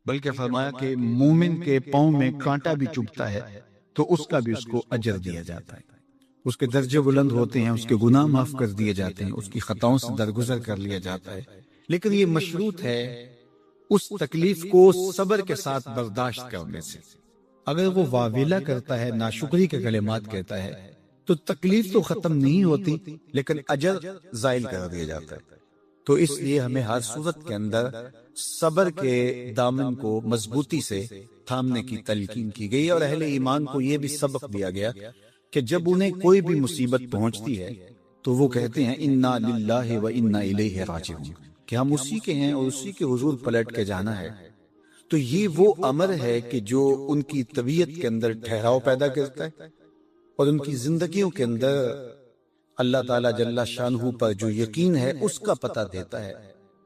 بلکہ فرمایا کہ مومن کے پاؤں میں کانٹا بھی چبھتا ہے تو اس کا بھی اس کو اجر دیا جاتا ہے، اس کے درجے بلند ہوتے ہیں، اس کے گناہ معاف کر دیے جاتے ہیں، اس کی خطاؤں سے درگزر کر لیا جاتا ہے، لیکن یہ مشروط ہے اس تکلیف کو صبر کے ساتھ برداشت کرنے سے۔ اگر وہ واویلا کرتا ہے، ناشکری کے کلمات کہتا ہے، تو تکلیف تو ختم نہیں ہوتی لیکن اجر زائل کر دیا جاتا ہے۔ تو اس لیے ہمیں ہر صورت کے اندر صبر کے دامن کو مضبوطی سے تھامنے کی تلقین کی گئی، اور اہل ایمان کو یہ بھی سبق دیا گیا کہ جب انہیں کوئی بھی مصیبت پہنچتی ہے تو وہ کہتے ہیں انا للہ و انا الیہ راجعون، کہ ہم اسی کے ہیں اور اسی کے حضور پلٹ کے جانا ہے۔ تو یہ وہ امر ہے کہ جو ان کی طبیعت کے اندر ٹھہراؤ پیدا کرتا ہے اور ان کی زندگیوں کے اندر اللہ تعالیٰ جل شانہ پر جو یقین ہے اس کا پتہ دیتا ہے۔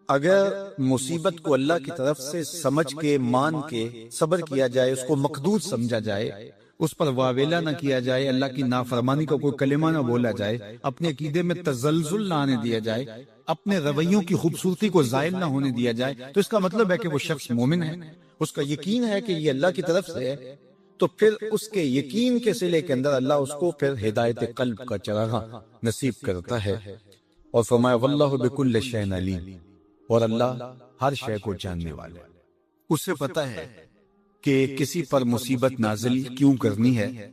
اگر مصیبت کو اللہ کی طرف سے سمجھ کے، مان کے صبر کیا جائے، اس کو مقدور سمجھا جائے، اس پر واویلا نہ کیا جائے، اللہ کی نافرمانی کا کوئی کلمہ نہ بولا جائے، اپنے عقیدے میں تزلزل نہ آنے دیا جائے، اپنے رویوں کی خوبصورتی کو زائل نہ ہونے دیا جائے، تو اس کا مطلب ہے کہ وہ شخص مومن ہے، اس کا یقین ہے کہ یہ اللہ کی طرف سے ہے، تو پھر اس کے یقین کے صلے کے اندر اللہ اس کو پھر ہدایت قلب کا چراغاں نصیب کرتا ہے۔ اور فرمایا واللہ بکل شیء علیم، اور اللہ ہر شے کو جاننے والا ہے، اسے پتہ ہے کہ کسی پر مصیبت نازل کیوں کرنی ہے،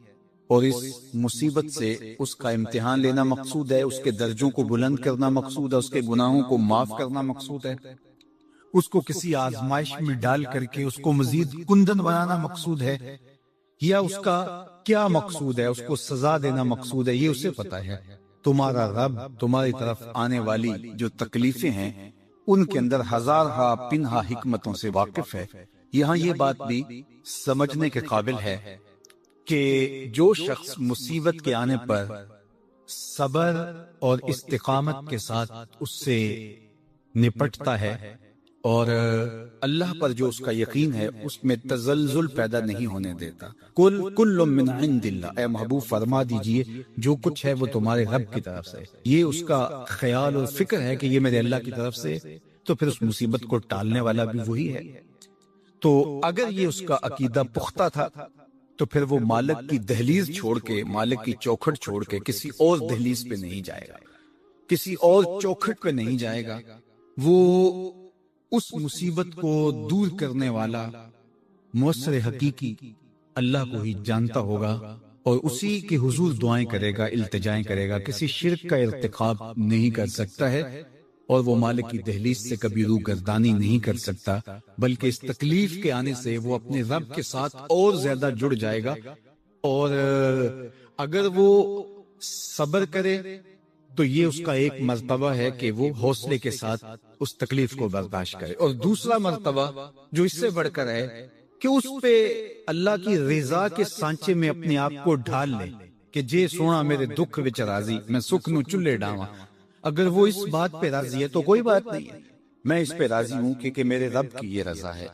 اور اس مصیبت سے اس کا امتحان لینا مقصود ہے، اس کے درجوں کو بلند کرنا مقصود ہے، اس کے گناہوں کو معاف کرنا مقصود ہے، اس کو کسی آزمائش میں ڈال کر کے اس کو مزید کندن بنانا مقصود ہے، یا اس کا کیا مقصود ہے، اس کو سزا دینا مقصود ہے، یہ اسے پتہ ہے۔ تمہارا رب تمہاری طرف آنے والی جو تکلیفیں ہیں ان کے اندر ہزارہا پنہا حکمتوں سے واقف ہے۔ یہاں یہ بات بھی سمجھنے کے قابل ہے کہ جو شخص مصیبت کے آنے پر صبر اور استقامت کے ساتھ اس سے نپٹتا ہے اور اللہ پر جو اس کا یقین ہے اس میں تزلزل پیدا نہیں ہونے دیتا، کل من عند اللہ، اے محبوب فرما دیجئے جو کچھ ہے وہ تمہارے رب کی طرف سے، یہ اس کا خیال اور فکر ہے کہ یہ میرے اللہ کی طرف سے، تو پھر اس مصیبت کو ٹالنے والا بھی وہی ہے۔ تو اگر یہ اس کا عقیدہ پختہ تھا تو پھر وہ مالک کی دہلیز چھوڑ کے، مالک کی چوکھٹ چھوڑ کے کسی اور دہلیز پہ نہیں جائے گا، کسی اور چوکھٹ پہ نہیں جائے گا، وہ اس مصیبت کو دور کرنے والا مؤثر حقیقی اللہ کو ہی جانتا ہوگا اور اسی کے حضور دعائیں کرے گا، التجائیں کرے گا، کسی شرک کا ارتکاب نہیں کر سکتا ہے، اور وہ مالک کی دہلیز سے کبھی روح گردانی نہیں کر سکتا، بلکہ اس تکلیف کے آنے سے وہ اپنے رب کے ساتھ اور زیادہ جڑ جائے گا، اور اگر وہ صبر کرے تو یہ اس کا ایک مرتبہ ہے کہ وہ حوصلے کے ساتھ اس تکلیف کو برداشت کرے، اور دوسرا مرتبہ جو اس سے بڑھ کر ہے کہ اس پہ اللہ کی رضا کے سانچے میں اپنے آپ کو ڈھال لے کہ جے سونا میرے دکھ وچ راضی، میں سکھ نو چلے ڈاواں۔ اگر وہ اس بات پہ راضی ہے تو کوئی بات نہیں ہے، میں اس پہ راضی ہوں کہ میرے رب کی یہ رضا ہے۔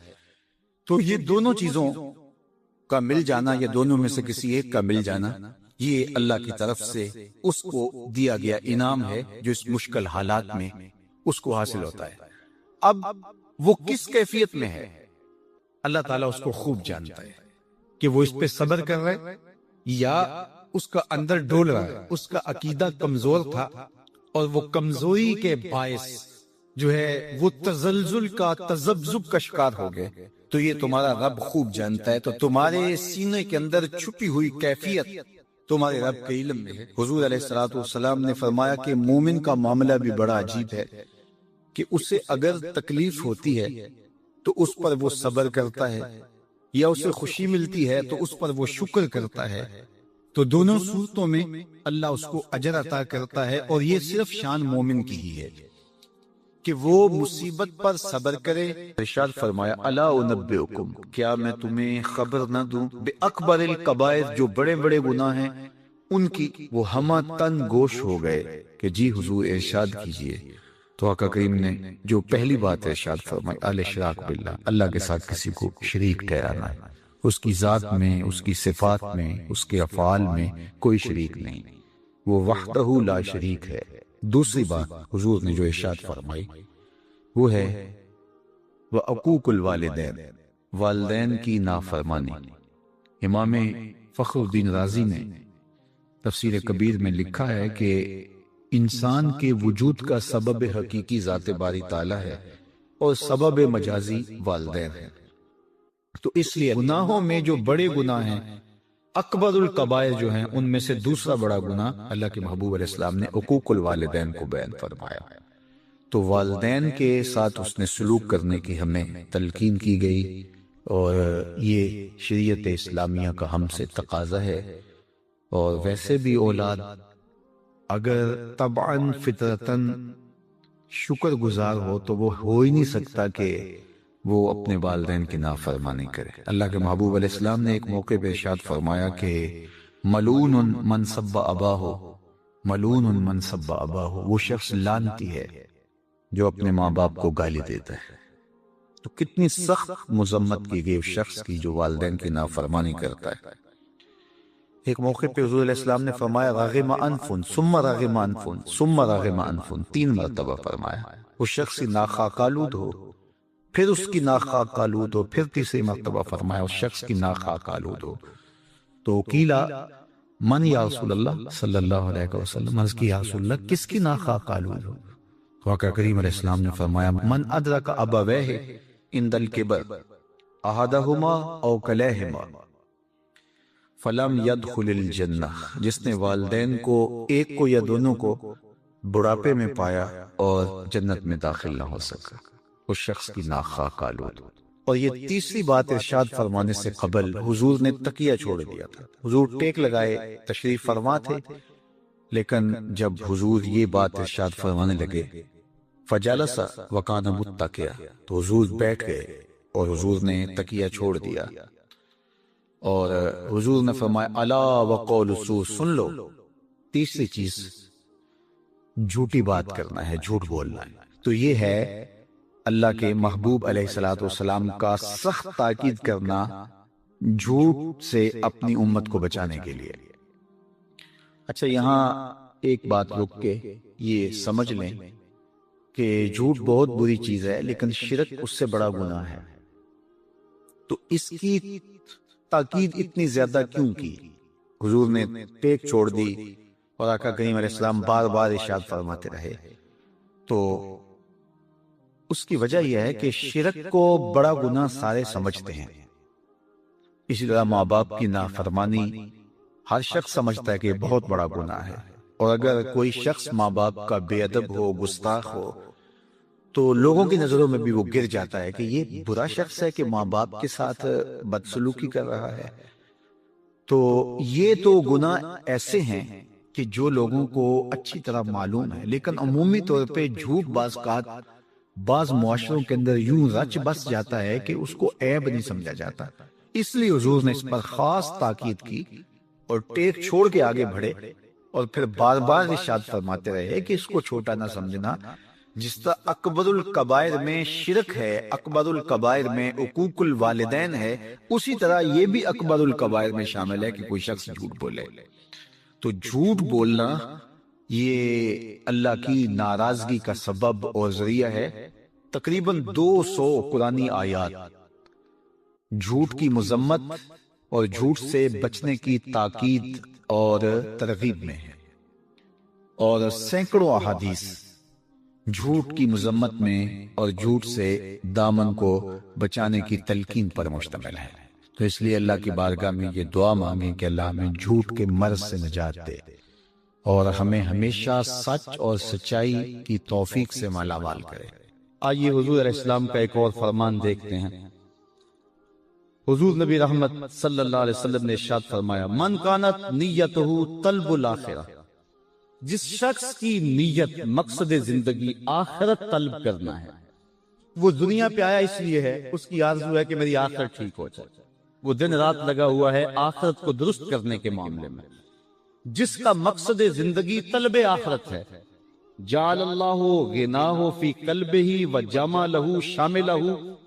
تو یہ دونوں چیزوں کا مل جانا، یا دونوں میں سے کسی ایک کا مل جانا، یہ اللہ کی طرف سے اس کو دیا گیا انعام ہے جو اس مشکل حالات میں اس کو حاصل ہوتا ہے۔ اب وہ کس کیفیت میں ہے اللہ تعالیٰ اس کو خوب جانتا ہے، کہ وہ اس پہ صبر کر رہا ہے یا اس کا اندر ڈول رہا ہے، اس کا عقیدہ کمزور تھا اور وہ کمزوری کے باعث جو ہے وہ تزلزل کا، تذبذب کا شکار ہو گئے، تو یہ تمہارا رب خوب جانتا ہے۔ تو تمہارے سینے کے اندر چھپی ہوئی کیفیت تمہارے رب کے علم میں ہے۔ حضور علیہ الصلوۃ والسلام نے فرمایا کہ مومن کا معاملہ بھی بڑا عجیب ہے کہ اسے اگر تکلیف ہوتی ہے تو اس پر وہ صبر کرتا ہے، یا اسے خوشی ملتی ہے تو اس پر وہ شکر کرتا ہے، تو دونوں صورتوں میں اللہ اس کو اجر عطا کرتا ہے، اور یہ صرف شان مومن کی ہی ہے کہ وہ مصیبت پر صبر کرے۔ ارشاد فرمایا الا انبئکم، کیا میں تمہیں خبر نہ دوں بے اکبر الکبائر، جو بڑے بڑے گناہ ہیں ان کی، وہ ہمہ تن گوش ہو گئے کہ جی حضور ارشاد کیجئے۔ تو آقا کریم نے جو پہلی بات ارشاد فرمائی الاشراک باللہ، اللہ کے ساتھ کسی کو شریک ٹھہرانا ہے، اس کی ذات میں، اس کی صفات میں، اس کے افعال میں کوئی شریک نہیں، وہ وحدہ لا شریک ہے۔ دوسری بات حضور نے جو ارشاد فرمائی وہ ہے وعقوق الوالدین، والدین کی نافرمانی۔ امام فخر الدین رازی نے تفسیر کبیر میں لکھا ہے کہ انسان کے وجود کا سبب حقیقی ذات باری تعالیٰ ہے اور سبب مجازی والدین ہے۔ تو اس لیے گناہوں میں جو بڑے گناہ ہیں، اکبر الکبائر جو ہیں، ان میں سے دوسرا بڑا گناہ اللہ کے محبوب علیہ السلام نے عقوق الوالدین کو بیان فرمایا۔ تو والدین کے ساتھ اس نے سلوک کرنے کی ہمیں تلقین کی گئی، اور یہ شریعت اسلامیہ کا ہم سے تقاضا ہے۔ اور ویسے بھی اولاد اگر طبعاً فطرتاً شکر گزار ہو تو وہ ہو ہی نہیں سکتا کہ وہ اپنے والدین کی نافرمانی کرے۔ اللہ کے محبوب علیہ السلام نے ایک موقع پہ ارشاد فرمایا کہ ملعون من سب اباہ، ملعون من سب اباہ، وہ شخص لعنتی ہے جو اپنے ماں باپ کو گالی دیتا ہے۔ تو کتنی سخت مذمت کی گئی اس شخص کی جو والدین کی نافرمانی کرتا ہے۔ ایک موقع پہ حضور علیہ السلام نے فرمایا راغم انفن ثم راغم انفن ثم راغم انفن، 3 مرتبہ فرمایا۔ اس شخص کی ناک خاک آلود ہو، پھر اس کی ناک خاک آلود ہو، پھر تیسری مرتبہ فرمایا اس شخص کی ناک خاک آلود ہو۔ تو قیلا من یا رسول اللہ صلی اللہ علیہ وسلم، عرض کی یا رسول اللہ کس کی ناک خاک آلود ہو؟ تو آقا کریم علیہ السلام نے فرمایا من ادرک ابویہ عند الکبر احدہما او کلیہما فلم يدخل الجنہ، جس نے والدین کو، ایک کو یا دونوں کو، بڑھاپے میں پایا اور جنت میں داخل نہ ہو سکا، اس شخص کی ناک خاک آلود۔ اور یہ تیسری بات ارشاد فرمانے سے قبل حضور نے تکیہ چھوڑ دیا تھا۔ حضور ٹیک لگائے تشریف فرما تھے، لیکن جب حضور یہ بات ارشاد فرمانے لگے فجلس وکان متکئا، تو حضور بیٹھ گئے اور حضور نے تکیہ چھوڑ دیا، اور حضور نے فرمایا الا وقول الزور، سن لو، تیسری چیز جھوٹی بات کرنا ہے، جھوٹ بولنا ہے۔ تو یہ ہے اللہ کے محبوب علیہ الصلوۃ والسلام کا سخت تاکید کرنا جھوٹ سے اپنی امت کو بچانے کے لیے۔ اچھا، یہاں ایک بات رک کے یہ سمجھ لیں کہ جھوٹ بہت بری چیز ہے، لیکن شرک اس سے بڑا گناہ ہے۔ تو اس کی تاکید اتنی زیادہ کیوں کی؟ حضور نے ٹیک چھوڑ دی اور آقا کریم علیہ السلام بار بار ارشاد فرماتے رہے۔ تو اس کی وجہ یہ ہے کہ شرک کو بڑا گناہ سارے سمجھتے ہیں، اسی طرح ماں باپ کی نافرمانی ہر شخص سمجھتا ہے کہ یہ بہت بڑا گناہ ہے، اور اگر کوئی شخص ماں باپ کا بے ادب ہو، گستاخ ہو، تو لوگوں کی نظروں میں بھی وہ گر جاتا ہے کہ یہ برا شخص ہے کہ ماں باپ کے ساتھ بدسلوکی کر رہا ہے۔ تو یہ تو گناہ ایسے ہیں کہ جو لوگوں کو اچھی طرح معلوم ہے، لیکن عمومی طور پہ جھوٹ بعض معاشروں کے اندر یوں رچ بس جاتا ہے کہ اس کو عیب نہیں سمجھا جاتا۔ اس لیے حضور نے اس پر خاص تاکید کی اور ٹیک چھوڑ کے آگے بڑھے، اور پھر بار بار ارشاد فرماتے رہے کہ اس کو چھوٹا نہ سمجھنا۔ جس طرح اکبر الکبائر میں شرک ہے، اکبر الکبائر میں عقوق الوالدین ہے، اسی طرح یہ بھی اکبر الکبائر میں شامل ہے کہ کوئی شخص جھوٹ بولے۔ تو جھوٹ بولنا یہ اللہ کی ناراضگی کا سبب اور ذریعہ ہے۔ تقریباً 200 قرآنی آیات جھوٹ کی مذمت اور جھوٹ سے بچنے کی تاکید اور ترغیب میں ہے، اور سینکڑوں احادیث جھوٹ کی مذمت میں اور جھوٹ سے دامن کو بچانے کی تلقین پر مشتمل ہے۔ تو اس لیے اللہ کی بارگاہ میں یہ دعا مانگیں کہ اللہ ہمیں جھوٹ کے مرض سے نجات دے اور ہمیں ہمیشہ سچ اور سچائی کی توفیق سے مالا مال کرے۔ آئیے حضور علیہ السلام کا ایک اور فرمان دیکھتے ہیں۔ حضور نبی رحمت صلی اللہ علیہ وسلم نے ارشاد فرمایا من کانت نیتہ طلب الاخرہ، جس شخص کی نیت مقصد زندگی آخرت طلب کرنا ہے، وہ دنیا پہ آیا اس لیے ہے، اس کی آرزو ہے کہ میری آخرت ٹھیک ہو جائے، وہ دن رات لگا ہوا ہے آخرت کو درست کرنے کے معاملے میں۔ جس کا مقصد زندگی طلب آخرت ہے، جعل اللہ غناہ فی قلبہ وجمالہ شاملہ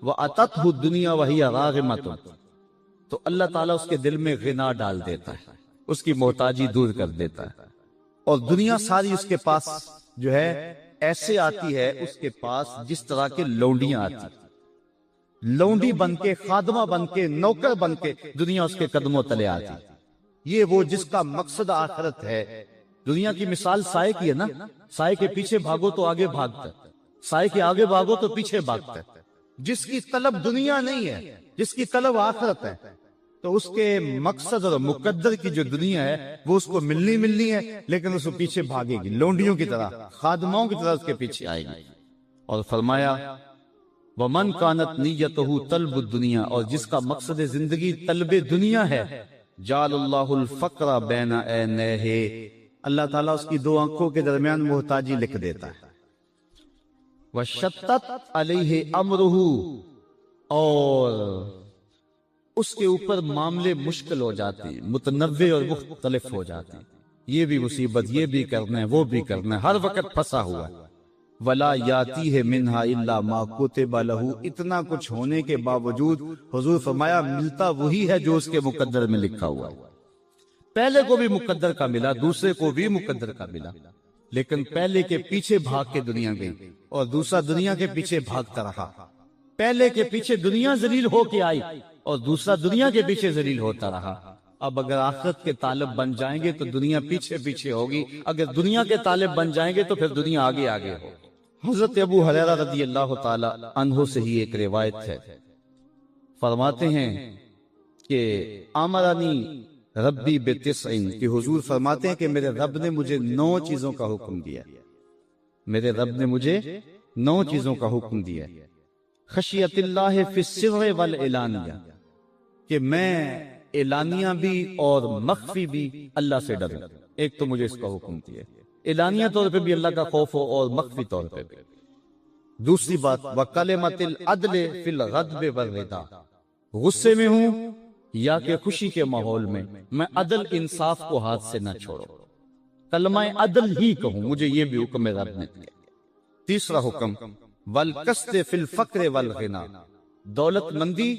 واتتہ الدنیا وہی راغمۃ، تو اللہ تعالیٰ اس کے دل میں غنا ڈال دیتا ہے، اس کی محتاجی دور کر دیتا ہے، اور دنیا ساری اس کے پاس جو ہے ایسے آتی ہے اس کے پاس جس طرح کے لونڈیاں آتی، لونڈی بن کے، خادمہ بن کے، نوکر بن کے دنیا اس کے قدموں تلے آتی۔ یہ وہ جس کا مقصد آخرت ہے۔ دنیا کی مثال سائے کی ہے نا، سائے کے پیچھے بھاگو تو آگے بھاگتا ہے، سائے کے آگے بھاگو تو پیچھے بھاگتا ہے۔ جس کی طلب دنیا نہیں ہے، جس کی طلب آخرت ہے، تو اس کے مقصد اور مقدر کی جو دنیا ہے وہ اس کو ملنی ہے، لیکن اس کو پیچھے بھاگے گی، لونڈیوں کی طرح، خادموں کی طرح اس کے پیچھے آئے گی۔ اور فرمایا وَمَنْ كَانَتْ نِيَّتُهُ طَلْبُ الدُّنْيَا، اور جس کا مقصد زندگی طلب دنیا ہے، جَعَلَ اللَّهُ الْفَقْرَ بَيْنَ عَيْنَيْهِ، اللہ تعالیٰ اس کی دو آنکھوں کے درمیان محتاجی لکھ دیتا ہے۔ وَشَتَّتْ عَلَيْهِ أَمْرُهُ، اور اس کے اوپر معاملے مشکل ہو جاتے ہیں، متنوع اور مختلف ہو جاتے ہیں، یہ بھی مصیبت، یہ بھی کرنا ہے، وہ بھی کرنا ہے، ہر وقت پھنسا ہوا ہے۔ وَلَا يَأْتِيهِ مِنْهَا إِلَّا مَا كُتِبَ لَهُ، اتنا کچھ ہونے کے باوجود حضور فرمایا ملتا وہی ہے جو اس کے مقدر میں لکھا ہوا ہے۔ پہلے کو بھی مقدر کا ملا، دوسرے کو بھی مقدر کا ملا، لیکن پہلے کے پیچھے بھاگ کے دنیا گئی اور دوسرا دنیا کے پیچھے بھاگتا رہا۔ پہلے کے پیچھے دنیا ذلیل ہو کے آئی اور دوسرا دنیا کے پیچھے ذلیل ہوتا رہا۔ اب اگر آخرت کے طالب بن جائیں گے تو دنیا پیچھے پیچھے ہوگی، اگر دنیا کے طالب بن جائیں گے تو پھر دنیا آگے آگے ہوگی۔ حضرت ابو ہریرہ رضی اللہ تعالی عنہ سے ہی ایک روایت ہے، فرماتے ہیں کہ امرنی ربی بتسعین، کہ حضور فرماتے ہیں کہ میرے رب نے مجھے 9 چیزوں کا حکم دیا، میرے رب نے مجھے 9 چیزوں کا حکم دیا۔ خشیت اللہ فی السر والعلانیہ، کہ میں اعلانیہ بھی اور مخفی بھی اللہ سے ڈروں، ایک تو مجھے اس کا حکم دیا، اعلانیہ طور پہ بھی اللہ کا خوف ہو اور مخفی طور پہ بھی۔ دوسری بات وَكَلِمَةِ الْعَدْلِ فِي الْغَضْبِ وَالرِّضَا، غصے میں ہوں یا کہ خوشی کے ماحول میں میں عدل انصاف کو ہاتھ سے نہ چھوڑو، کلمہ عدل ہی کہوں، مجھے یہ بھی حکم رب نے دیا۔ تیسرا حکم وَالْقَسْطِ فِي الْفَقْرِ وَالْغِنَى، دولت مندی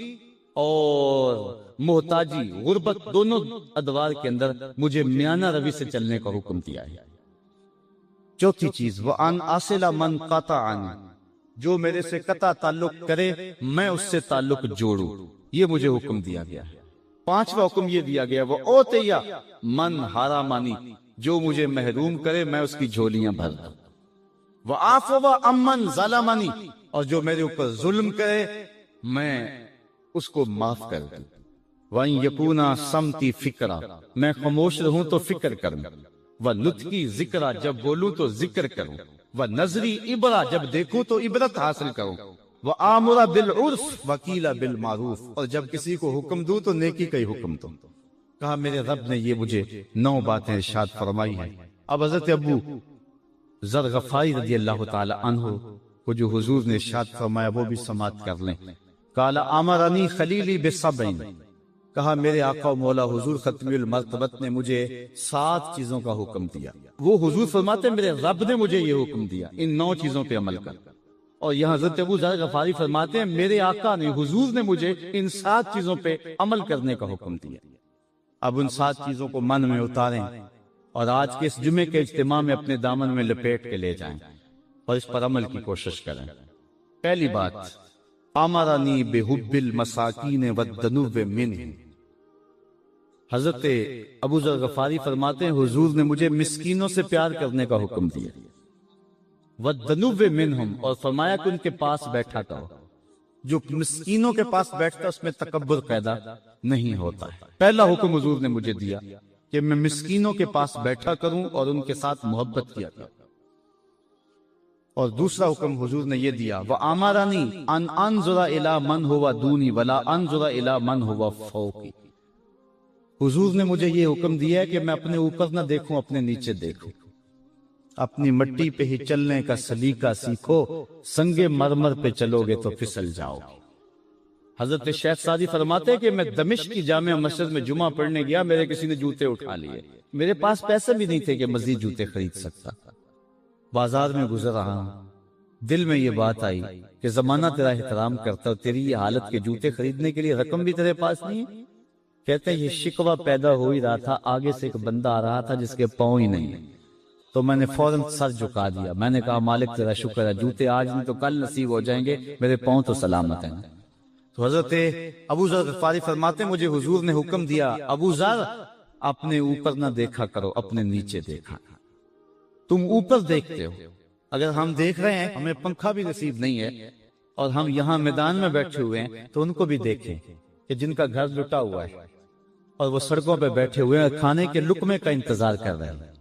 اور محتاجی، غربت، دونوں ادوار کے اندر مجھے میانہ روی سے چلنے کا حکم دیا ہے۔ چوتھی چیز وَأَنْ أَصِلَ مَنْ قَطَعَنِي، جو میرے سے قطع تعلق کرے میں اس سے تعلق جوڑوں، یہ مجھے حکم دیا گیا ہے۔ پانچواں حکم یہ دیا گیا وَأُعْطِيَ مَنْ حَرَمَنِي، جو مجھے محروم کرے میں اس کی جھولیاں بھر دوں۔ وَأَعْفُوَ عَمَّنْ ظَلَمَنِي، اور جو میرے اوپر ظلم کرے میں اس کو معاف کر دوں۔ وَإِنْ يَكُونَ صَمْتِي فِكْرًا، میں خاموش رہوں تو فکر کروں۔ وَنُطْقِي ذِکْرًا، جب بولوں تو ذکر کروں۔ وَنَظْرِي عِبْرًا، جب دیکھوں تو عبرت حاصل کروں۔ وَآمُرَ بِالْعُرْفِ وَقِيلَ بِالْمَعْرُوفِ، اور جب کسی کو حکم دوں تو نیکی کا ہی حکم دوں۔ کہا میرے رب نے یہ مجھے 9 باتیں ارشاد فرمائی ہیں۔ اب حضرت ابو ذر غفاری رضی اللہ تعالی عنہ کو جو حضور نے ارشاد فرمایا وہ بھی سماعت کر لیں۔ قال امرنی خلیلی بسبعین، کہا میرے آقا و مولا حضور ختمی المرتبت نے مجھے 7 چیزوں کا حکم دیا۔ وہ حضور فرماتے ہیں میرے رب نے مجھے یہ حکم دیا، ان 9 چیزوں پہ عمل کر۔ اور یہاں حضرت ابو ذر غفاری فرماتے ہیں میرے آقا نے، حضور نے مجھے ان 7 چیزوں پہ عمل کرنے کا حکم دیا۔ اب ان 7 چیزوں کو من میں اتاریں اور آج کے اس جمعے کے اجتماع میں اپنے دامن میں لپیٹ کے لے جائیں اور اس پر عمل کی کوشش کریں۔ پہلی بات امرنی بحب المساکین والدنو منہم، حضرت ابو ذر غفاری فرماتے ہیں حضور نے مجھے مسکینوں سے پیار کرنے کا حکم دیا۔ والدنو منہم، اور فرمایا کہ ان کے پاس بیٹھا کرو۔ جو مسکینوں کے پاس بیٹھتا اس میں تکبر پیدا نہیں ہوتا ہے۔ پہلا حکم حضور نے مجھے دیا کہ میں مسکینوں کے پاس بیٹھا کروں اور ان کے ساتھ محبت کیا کروں۔ اور دوسرا حکم حضور نے یہ دیا وَآمَرَنِي أَنْ أَنْظُرَ إِلَى مَنْ هُوَ دُونِي وَلَا أَنْظُرَ إِلَى مَنْ هُوَ فَوْقِي، حضور نے مجھے یہ حکم دیا ہے کہ میں اپنے اوپر نہ دیکھوں، اپنے نیچے دیکھوں۔ اپنی مٹی پہ ہی چلنے کا سلیقہ سیکھو، سنگ مرمر پہ چلو گے تو پھسل جاؤ۔ حضرت شیخ سعدی فرماتے ہیں کہ میں دمشق کی جامع مسجد میں جمعہ پڑھنے گیا، میرے کسی نے جوتے اٹھا لیے، میرے پاس پیسے بھی نہیں تھے کہ مزید جوتے خرید سکتا۔ بازار میں گزر رہا ہوں، دل میں یہ بات آئی کہ زمانہ تیرا احترام کرتا اور تیری یہ حالت کے جوتے خریدنے کے لیے رقم بھی تیرے پاس نہیں ہے۔ کہتے ہیں یہ شکوہ پیدا ہو ہی رہا تھا، آگے سے ایک بندہ آ رہا تھا جس کے پاؤں ہی نہیں ہے، تو میں نے فوراً سر جھکا دیا، میں نے کہا مالک تیرا شکر ہے، جوتے آج نہیں تو کل نصیب ہو جائیں گے، میرے پاؤں تو سلامت ہیں۔ تو حضرت ابو ذر غفاری فرماتے ہیں مجھے حضور نے حکم دیا ابو ذر اپنے اوپر نہ دیکھا کرو، اپنے نیچے دیکھا، تم اوپر دیکھتے ہو، اگر ہم دیکھ رہے ہیں ہمیں پنکھا بھی نصیب نہیں ہے اور ہم یہاں میدان میں بیٹھے ہوئے ہیں تو ان کو بھی دیکھیں کہ جن کا گھر لٹا ہوا ہے اور وہ سڑکوں پہ بیٹھے ہوئے ہیں کھانے کے لقمے کا انتظار کر رہے ہیں،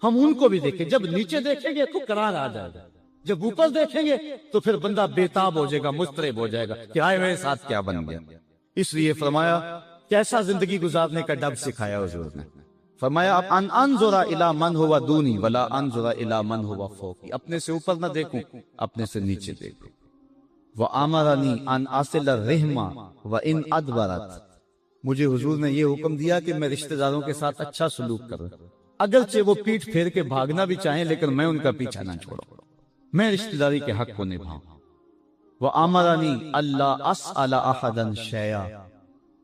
ہم ان کو بھی دیکھیں۔ جب نیچے دیکھیں گے تو قرار آ جائے گا، جب اوپر دیکھیں گے تو پھر بندہ بےتاب ہو جائے گا، مضطرب ہو جائے گا کہ آئے میرے ساتھ کیا بن گیا۔ اس لیے فرمایا کیسا زندگی گزارنے کا ڈب سکھایا حضور نے، فرمایا ان انظر الی من هو دونی ولا انظر الی من هو فوقی، اپنے سے اوپر نہ دیکھوں، اپنے سے نیچے دیکھوں۔ وامرنی ان اصل الرحم وان ادبرت، مجھے حضور نے یہ حکم دیا کہ میں رشتہ داروں کے ساتھ اچھا سلوک کروں، اگرچہ وہ پیٹھ پھیر کے بھاگنا بھی چاہیں لیکن میں ان کا پیچھا نہ چھوڑوں، میں رشتہ داری کے حق کو نبھاؤں۔ وامرنی الا اسال احدا شیئا،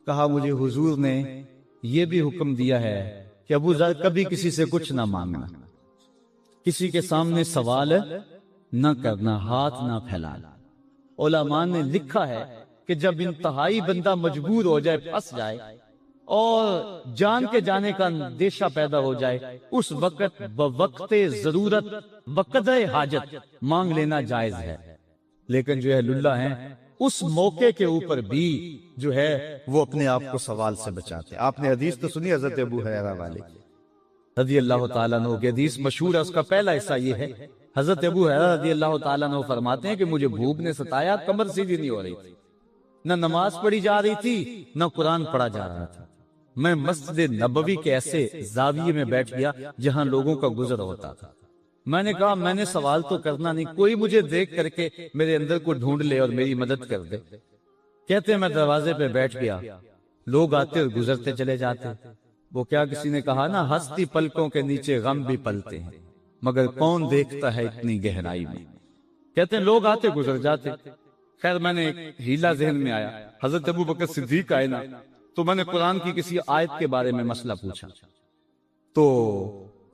کہا مجھے حضور نے یہ بھی حکم دیا ہے کہ ابو ذر کبھی کسی سے کچھ نہ مانگنا، کسی کے سامنے سوال نہ کرنا، ہاتھ نہ پھیلانا۔ علماء نے لکھا ہے کہ جب انتہائی بندہ مجبور ہو جائے، پھنس جائے اور جان کے جانے کا اندیشہ پیدا ہو جائے، اس وقت بوقت ضرورت بقدر حاجت مانگ لینا جائز ہے، لیکن جو اہل اللہ ہیں اس موقع کے اوپر بھی جو ہے وہ اپنے آپ کو سوال سے بچاتے ہیں۔ آپ نے حدیث تو سنی حضرت ابو ہریرہ والے رضی اللہ تعالیٰ عنہ کی حدیث مشہور ہے، اس کا پہلا حصہ یہ ہے، حضرت ابو ہریرہ رضی اللہ تعالیٰ عنہ فرماتے ہیں کہ مجھے بھوک نے ستایا، کمر سیدھی نہیں ہو رہی تھی، نہ نماز پڑھی جا رہی تھی نہ قرآن پڑھا جا رہا تھا، میں مسجد نبوی کے ایسے زاویے میں بیٹھ گیا جہاں لوگوں کا گزر ہوتا تھا، میں نے کہا میں نے سوال تو کرنا نہیں، کوئی مجھے دیکھ کر کے میرے اندر کو ڈھونڈ لے اور میری مدد کر دے۔ کہتے ہیں میں دروازے پہ بیٹھ گیا، لوگ آتے اور گزرتے چلے جاتے، وہ کیا کسی نے کہا نا ہستی پلکوں کے نیچے غم بھی پلتے ہیں مگر کون دیکھتا ہے اتنی گہرائی میں، کہتے ہیں لوگ آتے گزر جاتے۔ خیر میں نے ایک ہیلا ذہن میں آیا، حضرت ابو بکر صدیق آئے نا تو میں نے قرآن کی کسی آیت کے بارے میں مسئلہ پوچھا تو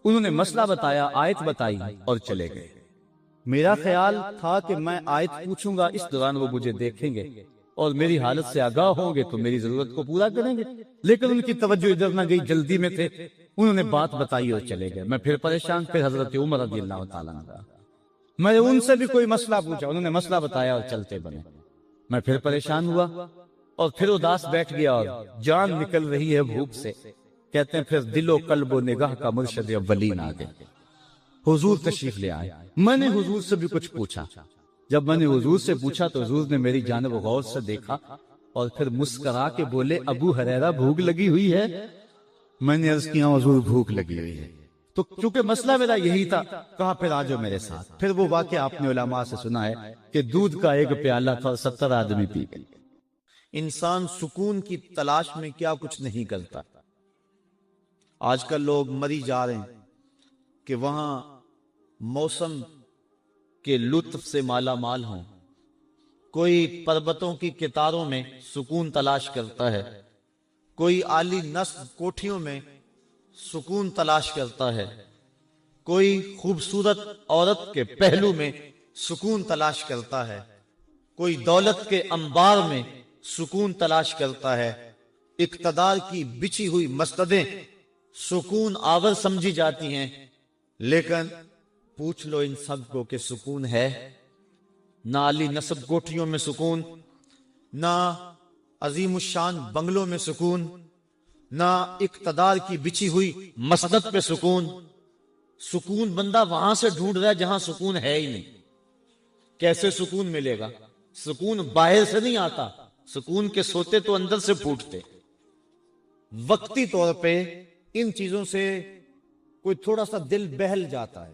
انہوں نے مسئلہ بتایا، آیت بتائی اور چلے گئے۔ میرا خیال تھا کہ میں آیت پوچھوں گا، اس دوران وہ مجھے دیکھیں گے اور میری حالت سے آگاہ ہوں گے تو میری ضرورت کو پورا کریں گے، لیکن ان کی توجہ ادھر نہ گئی، جلدی میں تھے، انہوں نے بات بتائی اور چلے گئے۔ میں پھر پریشان، پھر حضرت عمر رضی اللہ تعالیٰ عنہ، میں نے ان سے بھی کوئی مسئلہ پوچھا، انہوں نے مسئلہ بتایا اور چلتے بنے۔ میں پھر پریشان ہوا اور پھر اداس بیٹھ گیا اور جان نکل رہی ہے بھوک سے۔ کہتے ہیں پھر دل و قلب و نگاہ کا مرشد اولین آ گئے، حضور تشریف لے آئے۔ میں نے حضور سے بھی کچھ پوچھا، جب میں نے حضور سے پوچھا تو حضور نے میری جانب غور سے دیکھا اور پھر مسکرا کے بولے ابو ہریرہ بھوک لگی ہوئی ہے؟ میں نے عرض کیا حضور بھوک لگی ہوئی ہے، تو چونکہ مسئلہ میرا یہی تھا، کہا پھر آ جاؤ میرے ساتھ۔ پھر وہ واقعہ آپ نے علماء سے سنا ہے کہ دودھ کا ایک پیالہ تھا اور 70 آدمی پی گئے۔ انسان سکون کی تلاش میں کیا کچھ نہیں کرتا۔ آج کل لوگ مری جا رہے ہیں کہ وہاں موسم کے لطف سے مالا مال ہوں، کوئی پربتوں کی کتاروں میں سکون تلاش کرتا ہے، کوئی عالی نصب کوٹھیوں میں سکون تلاش کرتا ہے، کوئی خوبصورت عورت کے پہلو میں سکون تلاش کرتا ہے، کوئی دولت کے انبار میں سکون تلاش کرتا ہے، اقتدار کی بچھی ہوئی مسندیں سکون آور سمجھی جاتی ہیں، لیکن پوچھ لو ان سب کو کہ سکون ہے؟ نہ علی نصب کوٹھیوں میں سکون، نہ عظیم الشان بنگلوں میں سکون، نہ اقتدار کی بچھی ہوئی مسند پہ سکون۔ سکون بندہ وہاں سے ڈھونڈ رہا ہے جہاں سکون ہے ہی نہیں۔ کیسے سکون ملے گا؟ سکون باہر سے نہیں آتا، سکون کے سوتے تو اندر سے پھوٹتے۔ وقتی طور پہ ان چیزوں سے کوئی تھوڑا سا دل بہل جاتا ہے،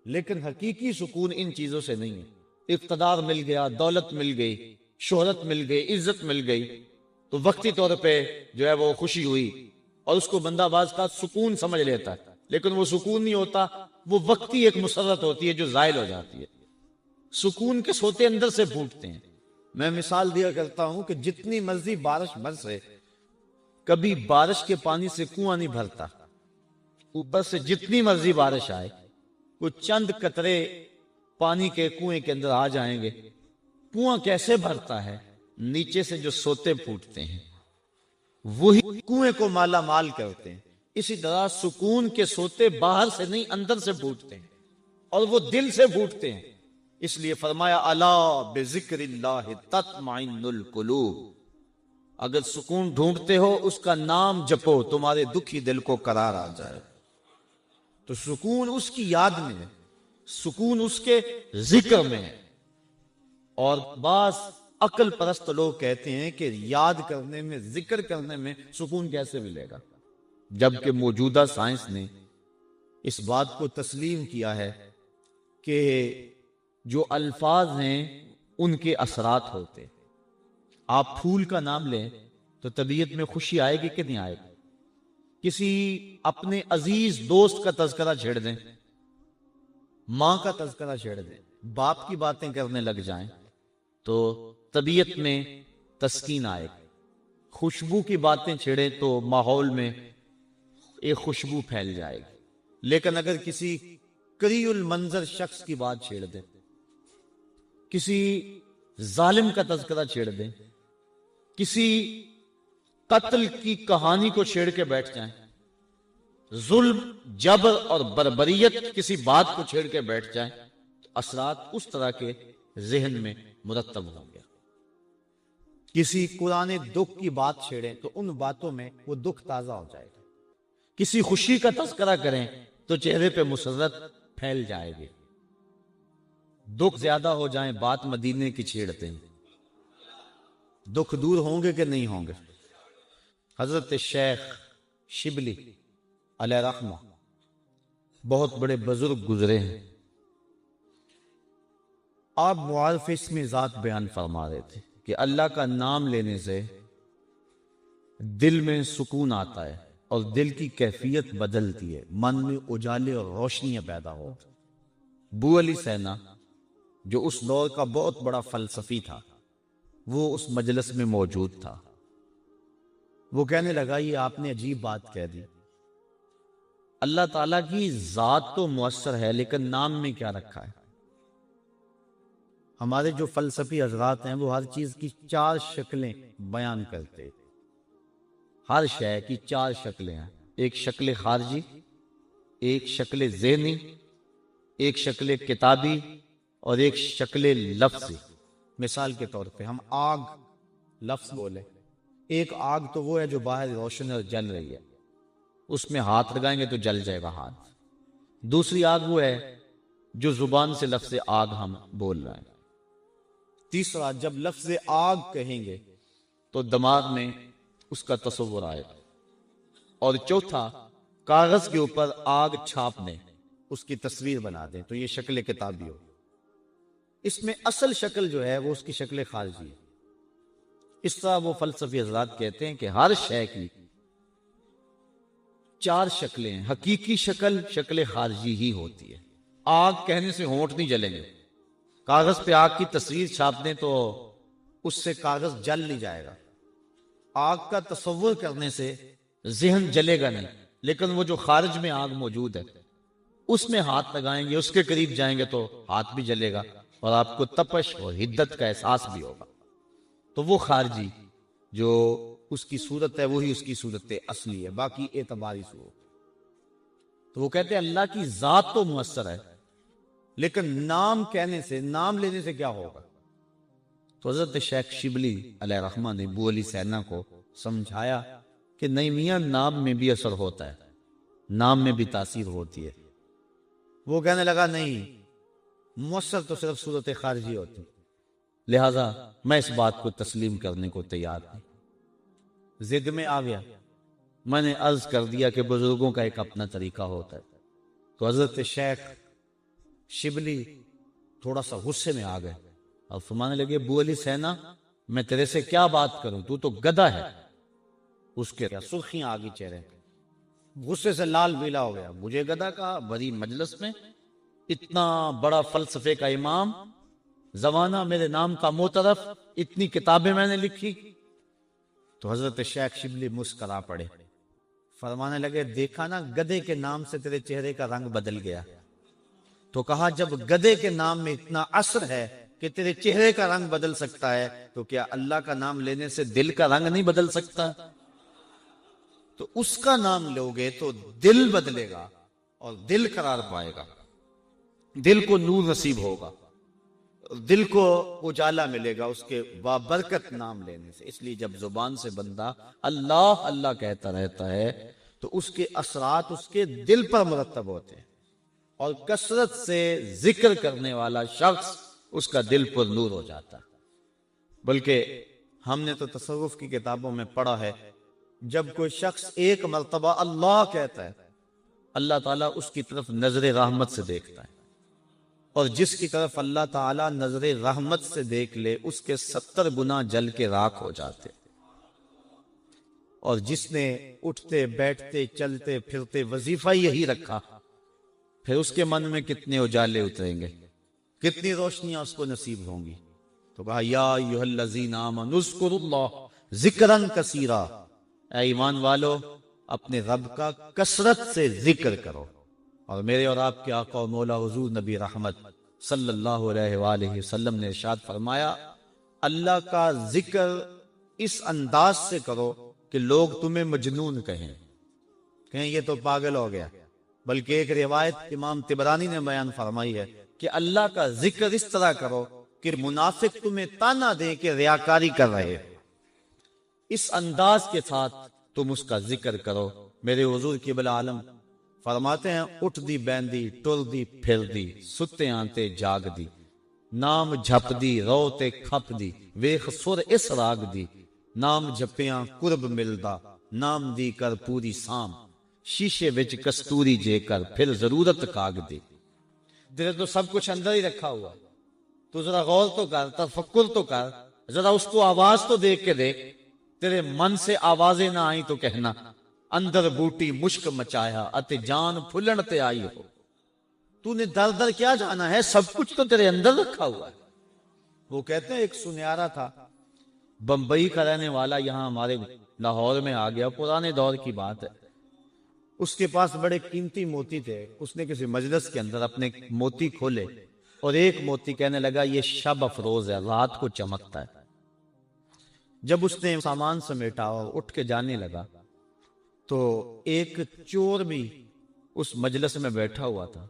لیکن حقیقی سکون ان چیزوں سے نہیں ہے۔ اقتدار مل گیا، دولت مل گئی، شہرت مل گئی، عزت مل گئی تو وقتی طور پہ جو ہے وہ خوشی ہوئی اور اس کو بندہ باز کا سکون سمجھ لیتا ہے، لیکن وہ سکون نہیں ہوتا، وہ وقتی ایک مسرت ہوتی ہے جو زائل ہو جاتی ہے۔ سکون کے سوتے اندر سے پھوٹتے ہیں۔ میں مثال دیا کرتا ہوں کہ جتنی مرضی بارش برسے، کبھی بارش کے پانی سے کنواں نہیں بھرتا۔ اوپر سے جتنی مرضی بارش آئے، وہ چند قطرے پانی کے کنویں کے اندر آ جائیں گے۔ کنواں کیسے بھرتا ہے؟ نیچے سے جو سوتے پھوٹتے ہیں وہی کنویں کو مالا مال کرتے ہیں، اسی طرح سکون کے سوتے باہر سے نہیں اندر سے پھوٹتے ہیں اور وہ دل سے پھوٹتے ہیں۔ اس لیے فرمایا الا بذکر اللہ تطمئن القلوب، اگر سکون ڈھونڈتے ہو اس کا نام جپو، تمہارے دکھی دل کو قرار آ جائے۔ تو سکون اس کی یاد میں ہے، سکون اس کے ذکر میں ہے۔ اور بعض عقل پرست لوگ کہتے ہیں کہ یاد کرنے میں، ذکر کرنے میں سکون کیسے ملے گا، جبکہ موجودہ سائنس نے اس بات کو تسلیم کیا ہے کہ جو الفاظ ہیں ان کے اثرات ہوتے ہیں۔ آپ پھول کا نام لیں تو طبیعت میں خوشی آئے گی کہ نہیں آئے گی؟ کسی اپنے عزیز دوست کا تذکرہ چھیڑ دیں، ماں کا تذکرہ چھیڑ دیں، باپ کی باتیں کرنے لگ جائیں تو طبیعت میں تسکین آئے گی۔ خوشبو کی باتیں چھیڑیں تو ماحول میں ایک خوشبو پھیل جائے گی۔ لیکن اگر کسی کریہ المنظر شخص کی بات چھیڑ دیں، کسی ظالم کا تذکرہ چھیڑ دیں، کسی قتل کی کہانی کو چھیڑ کے بیٹھ جائیں، ظلم، جبر اور بربریت کسی بات کو چھیڑ کے بیٹھ جائیں تو اثرات اس طرح کے ذہن میں مرتب ہوں گے۔ کسی قرآن دکھ کی بات چھیڑیں تو ان باتوں میں وہ دکھ تازہ ہو جائے گا۔ کسی خوشی کا تذکرہ کریں تو چہرے پہ مسرت پھیل جائے گی۔ دکھ زیادہ ہو جائیں بات مدینے کی چھیڑتے ہیں، دکھ دور ہوں گے کہ نہیں ہوں گے؟ حضرت شیخ شبلی علیہ رحمہ بہت بڑے بزرگ گزرے ہیں۔ آپ معارف اسم ذات بیان فرما رہے تھے کہ اللہ کا نام لینے سے دل میں سکون آتا ہے اور دل کی کیفیت بدلتی ہے، من میں اجالے اور روشنیاں پیدا ہوتی۔ بو علی سینا جو اس دور کا بہت بڑا فلسفی تھا، وہ اس مجلس میں موجود تھا۔ وہ کہنے لگا یہ آپ نے عجیب بات کہہ دی، اللہ تعالیٰ کی ذات تو مؤثر ہے لیکن نام میں کیا رکھا ہے؟ ہمارے جو فلسفی حضرات ہیں وہ ہر چیز کی 4 شکلیں بیان کرتے، ہر شے کی 4 شکلیں ہیں، ایک شکل خارجی، ایک شکل ذہنی، ایک شکل کتابی اور ایک شکل لفظی۔ مثال کے طور پہ ہم آگ لفظ بولے، ایک آگ تو وہ ہے جو باہر روشن اور جل رہی ہے، اس میں ہاتھ لگائیں گے تو جل جائے گا ہاتھ۔ دوسری آگ وہ ہے جو زبان سے لفظ آگ ہم بول رہے ہیں۔ تیسرا جب لفظ آگ کہیں گے تو دماغ میں اس کا تصور آئے گا۔ اور چوتھا کاغذ کے اوپر آگ چھاپ دیں، اس کی تصویر بنا دیں تو یہ شکل کتابی ہو۔ اس میں اصل شکل جو ہے وہ اس کی شکل خارجی ہے۔ اس طرح وہ فلسفی حضرات کہتے ہیں کہ ہر شے کی 4 شکلیں ہیں، حقیقی شکل شکل خارجی ہی ہوتی ہے۔ آگ کہنے سے ہونٹ نہیں جلیں گے، کاغذ پہ آگ کی تصویر چھاپ دیں تو اس سے کاغذ جل نہیں جائے گا۔ آگ کا تصور کرنے سے ذہن جلے گا نہیں، لیکن وہ جو خارج میں آگ موجود ہے اس میں ہاتھ لگائیں گے، اس کے قریب جائیں گے تو ہاتھ بھی جلے گا اور آپ کو تپش اور حدت کا احساس بھی ہوگا۔ تو وہ خارجی جو اس کی صورت ہے وہی اس کی صورت اصلی ہے، باقی اعتباری صورت۔ تو وہ کہتے ہیں اللہ کی ذات تو مؤثر ہے لیکن نام کہنے سے، نام لینے سے کیا ہوگا؟ تو حضرت شیخ شبلی علیہ رحمہ نے بو علی سینا کو سمجھایا کہ نہیں میاں، نام میں بھی اثر ہوتا ہے، نام میں بھی تاثیر ہوتی ہے۔ وہ کہنے لگا نہیں، مؤثر تو صرف صورت خارجی ہوتی، لہذا میں اس بات کو تسلیم کرنے کو تیار ہوں۔ ضد میں آ گیا، میں نے عرض کر دیا کہ بزرگوں کا ایک اپنا طریقہ ہوتا ہے۔ تو حضرت شیخ شبلی تھوڑا سا غصے میں آ گئے اور فرمانے لگے بو علی سینا، میں تیرے سے کیا بات کروں، تو گدھا ہے۔ اس کے سرخیاں آ گئی چہرے، غصے سے لال بیلا ہو گیا۔ مجھے گدھا کہا بڑی مجلس میں، اتنا بڑا فلسفے کا امام، زمانہ میرے نام کا معترف، اتنی کتابیں میں نے لکھی۔ تو حضرت شیخ شبلی مسکرا پڑے، فرمانے لگے دیکھا نا، گدھے کے نام سے تیرے چہرے کا رنگ بدل گیا۔ تو کہا جب گدھے کے نام میں اتنا اثر ہے کہ کہ تیرے چہرے کا رنگ بدل سکتا ہے، تو کیا اللہ کا نام لینے سے دل کا رنگ نہیں بدل سکتا؟ تو اس کا نام لوگے تو دل بدلے گا اور دل قرار پائے گا، دل کو نور نصیب ہوگا، دل کو اجالا ملے گا اس کے بابرکت نام لینے سے۔ اس لیے جب زبان سے بندہ اللہ اللہ کہتا رہتا ہے تو اس کے اثرات اس کے دل پر مرتب ہوتے ہیں، اور کثرت سے ذکر کرنے والا شخص اس کا دل پر نور ہو جاتا ہے۔ بلکہ ہم نے تو تصوف کی کتابوں میں پڑھا ہے، جب کوئی شخص ایک مرتبہ اللہ کہتا ہے، اللہ تعالیٰ اس کی طرف نظر رحمت سے دیکھتا ہے، اور جس کی طرف اللہ تعالیٰ نظر رحمت سے دیکھ لے اس کے 70 گنا جل کے راکھ ہو جاتے، اور جس نے اٹھتے بیٹھتے چلتے پھرتے وظیفہ یہی رکھا، پھر اس کے من میں کتنے اجالے اتریں گے، کتنی روشنیاں اس کو نصیب ہوں گی۔ تو کہا یا ایھا الذین آمنوا اذکروا اللہ ذکرا کثیرا، اے ایمان والو اپنے رب کا کثرت سے ذکر کرو۔ اور میرے اور آپ کے آقا و مولا حضور نبی رحمت صلی اللہ علیہ وآلہ وسلم نے ارشاد فرمایا، اللہ کا ذکر اس انداز سے کرو کہ لوگ تمہیں مجنون کہیں یہ تو پاگل ہو گیا۔ بلکہ ایک روایت امام طبرانی نے بیان فرمائی ہے کہ اللہ کا ذکر اس طرح کرو کہ منافق تمہیں تانا دے کہ ریاکاری کر رہے، اس انداز کے ساتھ تم اس کا ذکر کرو۔ میرے حضور قبلہ عالم فرماتے ہیں، اٹھ دی بیندی ٹر دی پھر دی، ستے آنتے جاگ دی، نام جھپ دی روتے کھپ دی، ویخ سر اس راگ دی، نام جھپیاں قرب ملدا، نام دی کر پوری سام، شیشے وچ کستوری جے کر پھر ضرورت کاگ دی۔ تیرے تو سب کچھ اندر ہی رکھا ہوا، تو ذرا غور تو کر، تفکر تو کر، ذرا اس کو آواز تو دیکھ کے دیکھ۔ تیرے من سے آوازیں نہ آئیں تو کہنا اندر بوٹی مشک مچایا اتے جان پھلن تے آئی ہو۔ تو نے در در کیا جانا ہے، سب کچھ تو تیرے اندر رکھا ہوا ہے۔ وہ کہتے ہیں ایک سنیارا تھا، بمبئی کا رہنے والا، یہاں ہمارے لاہور میں آ گیا، پرانے دور کی بات ہے۔ اس کے پاس بڑے قیمتی موتی تھے، اس نے کسی مجلس کے اندر اپنے موتی کھولے اور ایک موتی کہنے لگا یہ شب افروز ہے، رات کو چمکتا ہے۔ جب اس نے سامان سمیٹا اور اٹھ کے جانے لگا تو ایک چور بھی اس مجلس میں بیٹھا ہوا تھا،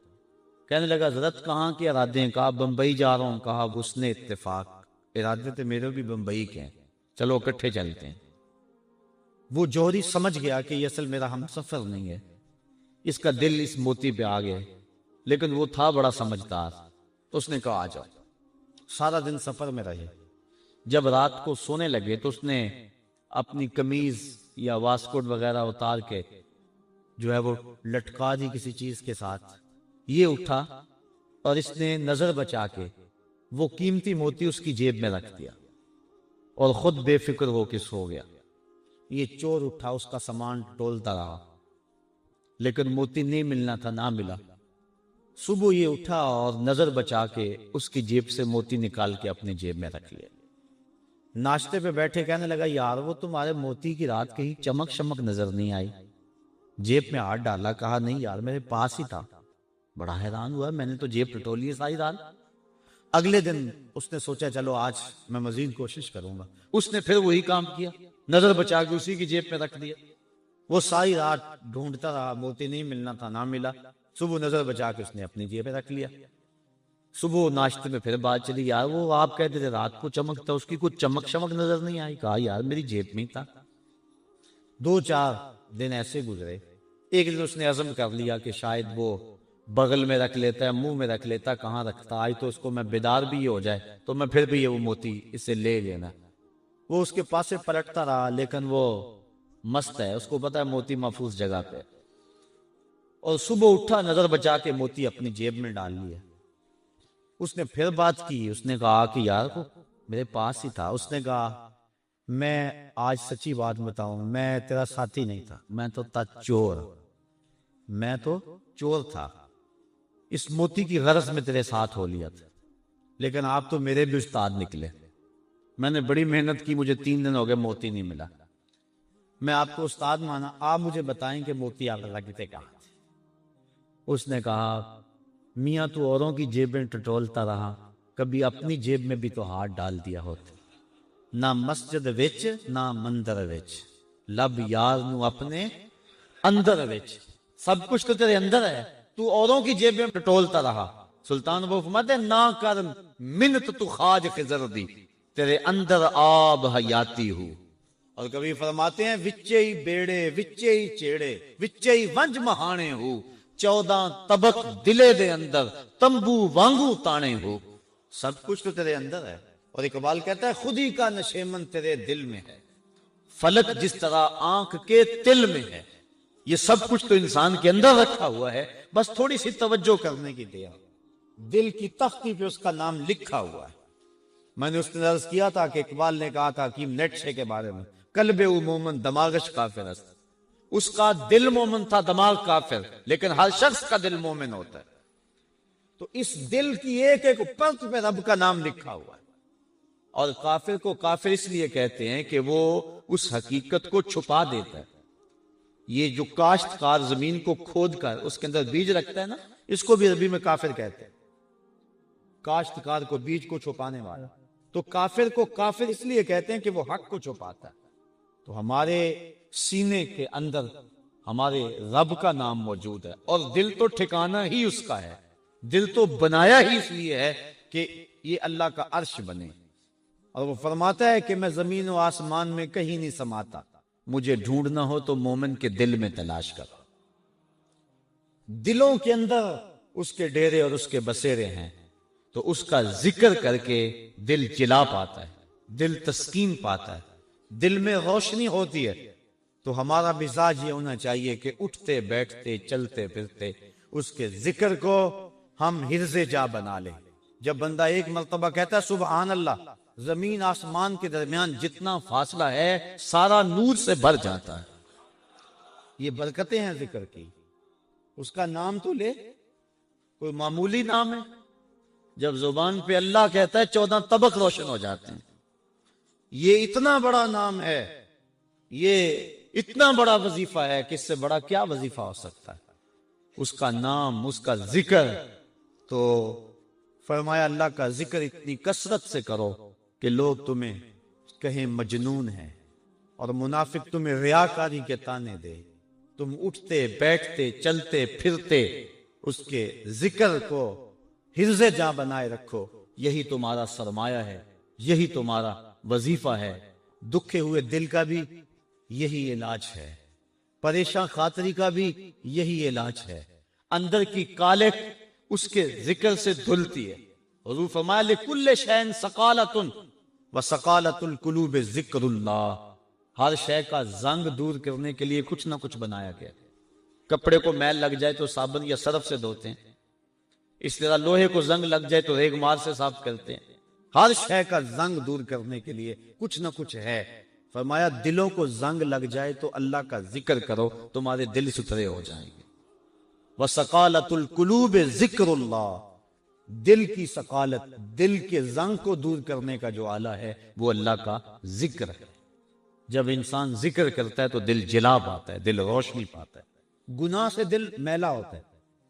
کہنے لگا حضرت کہاں کے ارادے ہیں؟ کہا بمبئی جا رہا ہوں۔ کہا حسن اتفاق، ارادے تو میرے بھی بمبئی کے ہیں، چلو اکٹھے چلتے ہیں۔ وہ جوہری سمجھ گیا کہ یہ اصل میرا ہم سفر نہیں ہے، اس کا دل اس موتی پہ آ گیا، لیکن وہ تھا بڑا سمجھدار، تو اس نے کہا آ جاؤ۔ سارا دن سفر میں رہے، جب رات کو سونے لگے تو اس نے اپنی قمیض یا واسکوٹ وغیرہ اتار کے جو ہے وہ لٹکا دی کسی چیز کے ساتھ۔ یہ اٹھا اور اس نے نظر بچا کے وہ قیمتی موتی اس کی جیب میں رکھ دیا اور خود بے فکر ہو کے سو گیا۔ یہ چور اٹھا، اس کا سامان ٹولتا رہا، لیکن موتی نہیں ملنا تھا، نہ ملا۔ صبح یہ اٹھا اور نظر بچا کے اس کی جیب سے موتی نکال کے اپنی جیب میں رکھ لیا۔ ناشتے پہ بیٹھے کہنے لگا یار وہ تمہارے موتی کی رات کہیں چمک شمک نظر نہیں آئی؟ جیب میں ہاتھ ڈالا، کہا نہیں یار میرے پاس ہی تھا۔ بڑا حیران ہوا، میں نے تو جیب ٹٹولی ہے ساری رات۔ اگلے دن اس نے سوچا چلو آج میں مزید کوشش کروں گا۔ اس نے پھر وہی کام کیا، نظر بچا کے اسی کی جیب میں رکھ دیا۔ وہ ساری رات ڈھونڈتا رہا، موتی نہیں ملنا تھا، نہ ملا۔ صبح نظر بچا کے اس نے اپنی جیب میں رکھ لیا۔ صبح ناشتے میں پھر بات چلی، یار وہ آپ کہتے تھے رات کو چمکتا، اس کی کچھ چمک شمک نظر نہیں آئی۔ کہا یار میری جیب میں ہی تھا۔ 2-4 دن ایسے گزرے۔ ایک دن اس نے عزم کر لیا کہ شاید وہ بغل میں رکھ لیتا ہے، منہ میں رکھ لیتا، کہاں رکھتا، آج تو اس کو میں بیدار بھی ہو جائے تو میں پھر بھی یہ وہ موتی اسے لے لینا۔ وہ اس کے پاس سے پلٹتا رہا، لیکن وہ مست ہے، اس کو پتا ہے موتی محفوظ جگہ پہ۔ اور صبح اٹھا، نظر بچا کے موتی اپنی جیب میں ڈال لیا۔ اس نے پھر بات کی، اس نے کہا کہ یار کو میرے پاس ہی تھا۔ اس نے کہا میں آج سچی بات بتاؤں، میں تیرا ساتھی نہیں تھا، میں تو تھا چور، میں تو چور تھا، اس موتی کی غرض میں تیرے ساتھ ہو لیا تھا، لیکن آپ تو میرے بھی استاد نکلے۔ میں نے بڑی محنت کی، مجھے 3 دن ہو گئے موتی نہیں ملا، میں آپ کو استاد مانا، آپ مجھے بتائیں کہ موتی آپ رکھتے کہاں تھے۔ اس نے کہا میاں تو اوروں کی جیبیں ٹٹولتا رہا، کبھی اپنی جیب میں بھی تو ہاتھ ڈال دیا ہوتا، نہ مسجد وچ نہ مندر وچ، لب یار نو اپنے اندر وچ، سب کچھ تو تیرے اندر ہے، تو اوروں کی جیب میں ٹٹولتا رہا۔ سلطان وہ فرماتے ہیں نہ کر منت تو خواج خضر دی، تیرے اندر آب حیاتی ہو۔ اور کبھی فرماتے ہیں وچے ہی بیڑے وچے ہی چیڑے وچے ہی ونج مہانے ہو، 14 طبق دلے دے اندر تمبو وانگو تانے ہو، سب کچھ تو تیرے اندر ہے۔ اور اقبال کہتا ہے خود ہی کا نشیمن تیرے دل میں ہے، فلک جس طرح آنکھ کے تل میں ہے، یہ سب کچھ تو انسان کے اندر رکھا ہوا ہے، بس تھوڑی سی توجہ کرنے کی دیا۔ دل کی تختی پہ اس کا نام لکھا ہوا ہے۔ میں نے اس نے عرض کیا تھا کہ اقبال نے کہا تھا حکیم نیٹشے کے بارے میں، قلب عموماً دماغش کافر است، اس کا دل مومن تھا دماغ کافر، لیکن ہر شخص کا دل مومن ہوتا ہے۔ تو اس دل کی ایک ایک پرت پہ رب کا نام لکھا ہوا ہے۔ اور کافر کو کافر اس لیے کہتے ہیں کہ وہ اس حقیقت کو چھپا دیتا ہے۔ یہ جو کاشتکار زمین کو کھود کر اس کے اندر بیج رکھتا ہے نا، اس کو بھی عربی میں کافر کہتے ہیں، کاشتکار کو بیج کو چھپانے والا۔ تو کافر کو کافر اس لیے کہتے ہیں کہ وہ حق کو چھپاتا ہے۔ تو ہمارے سینے کے اندر ہمارے رب کا نام موجود ہے، اور دل تو ٹھکانہ ہی اس کا ہے، دل تو بنایا ہی اس لیے ہے کہ یہ اللہ کا عرش بنے۔ اور وہ فرماتا ہے کہ میں زمین و آسمان میں کہیں نہیں سماتا، مجھے ڈھونڈنا ہو تو مومن کے دل میں تلاش کر۔ دلوں کے اندر اس کے ڈیرے اور اس کے بسیرے ہیں، تو اس کا ذکر کر کے دل جلا پاتا ہے، دل تسکین پاتا ہے، دل میں روشنی ہوتی ہے۔ تو ہمارا مزاج یہ ہونا چاہیے کہ اٹھتے بیٹھتے چلتے پھرتے اس کے ذکر کو ہم حرز جا بنا لیں۔ جب بندہ ایک مرتبہ کہتا ہے سبحان اللہ، زمین آسمان کے درمیان جتنا فاصلہ ہے سارا نور سے بھر جاتا ہے۔ یہ برکتیں ہیں ذکر کی۔ اس کا نام تو لے، کوئی معمولی نام ہے؟ جب زبان پہ اللہ کہتا ہے 14 طبق روشن ہو جاتے ہیں۔ یہ اتنا بڑا نام ہے، یہ اتنا بڑا وظیفہ ہے کہ اس سے بڑا کیا وظیفہ ہو سکتا ہے؟ اس کا نام، اس کا ذکر۔ تو فرمایا اللہ کا ذکر اتنی کثرت سے کرو کہ لوگ تمہیں کہیں مجنون ہیں، اور منافق تمہیں ریاکاری کے تانے دے۔ تم اٹھتے بیٹھتے چلتے پھرتے اس کے ذکر کو حرز جاں بنائے رکھو، یہی تمہارا سرمایہ ہے، یہی تمہارا وظیفہ ہے۔ دکھے ہوئے دل کا بھی یہی علاج ہے، پریشان خاطری کا بھی یہی علاج ہے۔ اندر کی کالک اس کے ذکر سے دھلتی ہے۔ حضور فرمایا لکل شین سقالۃ وسقالۃ القلوب ذکر اللہ، ہر شے کا زنگ دور کرنے کے لیے کچھ نہ کچھ بنایا گیا۔ کپڑے کو میل لگ جائے تو صابن یا سرف سے دھوتے ہیں، اس طرح لوہے کو زنگ لگ جائے تو ریگ مار سے صاف کرتے ہیں۔ ہر شے کا زنگ دور کرنے کے لیے کچھ نہ کچھ ہے۔ فرمایا دلوں کو زنگ لگ جائے تو اللہ کا ذکر کرو، تمہارے دل ستھرے ہو جائیں گے۔ وَسَقَالَةُ الْقُلُوبِ ذِكْرُ اللَّهِ، دل کی سقالت، دل کے زنگ کو دور کرنے کا جو آلہ ہے وہ اللہ کا ذکر ہے۔ جب انسان ذکر کرتا ہے تو دل جلا پاتا ہے، دل روشنی پاتا ہے۔ گناہ سے دل میلا ہوتا ہے۔